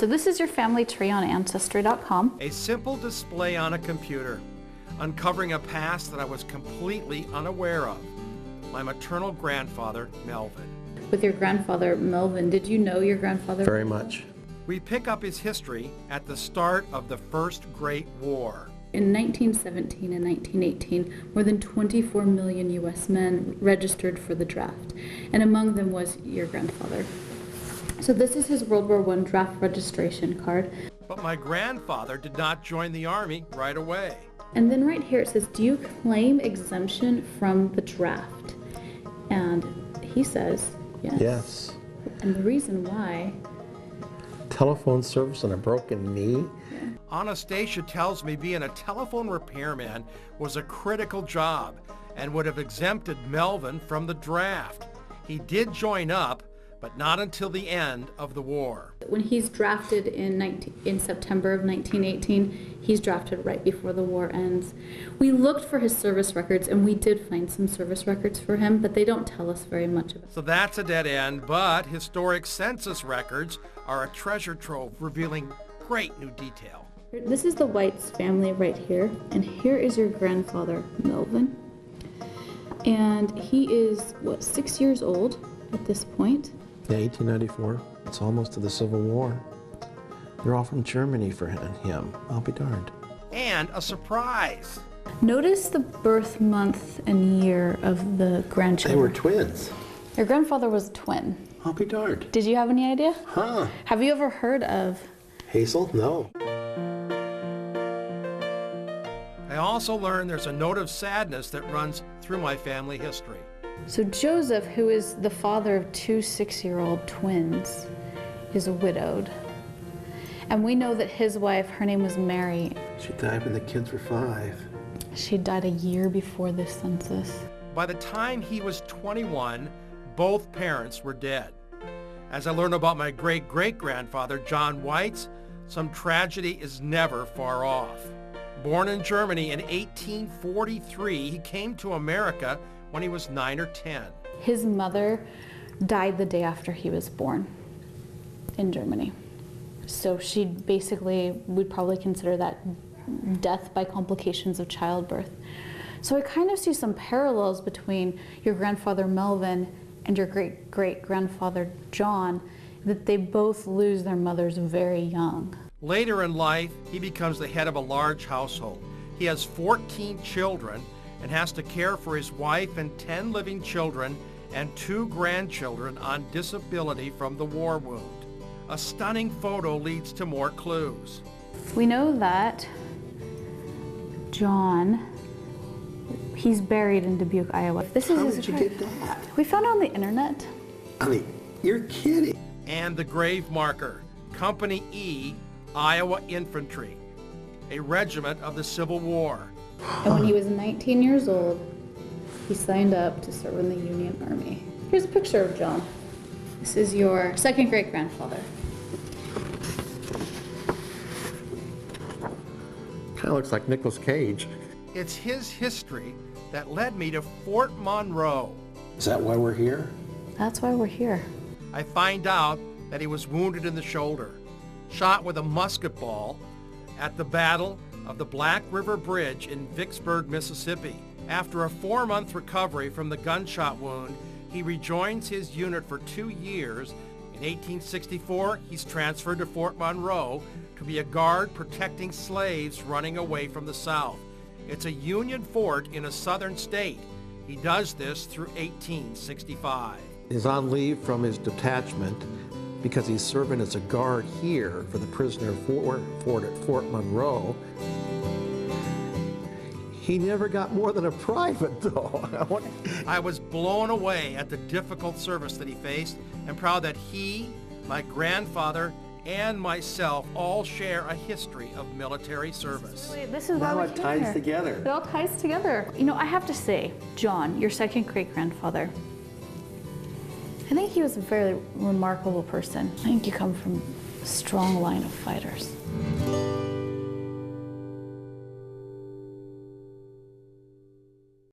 So this is your family tree on Ancestry.com. A simple display on a computer, uncovering a past that I was completely unaware of. My maternal grandfather, Melvin. With your grandfather, Melvin, did you know your grandfather? Very much. We pick up his history at the start of the First Great War. In 1917 and 1918, more than 24 million U.S. men registered for the draft, and among them was your grandfather. So this is his World War I draft registration card. But my grandfather did not join the Army right away. And then right here it says, do you claim exemption from the draft? And he says, yes. Yes. And the reason why... Telephone service and a broken knee. Anastasia tells me being a telephone repairman was a critical job and would have exempted Melvin from the draft. He did join up, but not until the end of the war. When he's drafted in September of 1918, he's drafted right before the war ends. We looked for his service records, and we did find some service records for him, but they don't tell us very much about it. So that's a dead end, but historic census records are a treasure trove revealing great new detail. This is the Whites family right here, and here is your grandfather, Melvin. And he is, 6 years old at this point? Yeah, 1894. It's almost to the Civil War. They're all from Germany for him. I'll be darned. And a surprise. Notice the birth month and year of the grandchildren. They were twins. Your grandfather was a twin. I'll be darned. Did you have any idea? Huh. Have you ever heard of... Hazel? No. I also learned there's a note of sadness that runs through my family history. So Joseph, who is the father of two 6-year-old twins, is widowed. And we know that his wife, her name was Mary. She died when the kids were 5. She died a year before this census. By the time he was 21, both parents were dead. As I learn about my great-great-grandfather, John Weitz, some tragedy is never far off. Born in Germany in 1843, he came to America when he was 9 or 10. His mother died the day after he was born in Germany. So she basically, we'd probably consider that death by complications of childbirth. So I kind of see some parallels between your grandfather Melvin and your great-great-grandfather John, that they both lose their mothers very young. Later in life, he becomes the head of a large household. He has 14 children and has to care for his wife and 10 living children and 2 grandchildren on disability from the war wound. A stunning photo leads to more clues. We know that John, he's buried in Dubuque, Iowa. This is How his did you get that? We found it on the internet. I mean, you're kidding. And the grave marker, Company E, Iowa Infantry, a regiment of the Civil War. And when he was 19 years old, he signed up to serve in the Union Army. Here's a picture of John. This is your second great-grandfather. Kind of looks like Nicolas Cage. It's his history that led me to Fort Monroe. Is that why we're here? That's why we're here. I find out that he was wounded in the shoulder, shot with a musket ball at the Battle of the Black River Bridge in Vicksburg, Mississippi. After a 4-month recovery from the gunshot wound, he rejoins his unit for 2 years. In 1864, he's transferred to Fort Monroe to be a guard protecting slaves running away from the South. It's a Union fort in a southern state. He does this through 1865. He's on leave from his detachment because he's serving as a guard here for the prisoner of war at Fort Monroe. He never got more than a private, though. I was blown away at the difficult service that he faced and proud that he, my grandfather, and myself all share a history of military service. This is why we're here. It ties together. It all ties together. You know, I have to say, John, your second great-grandfather, I think he was a very remarkable person. I think you come from a strong line of fighters.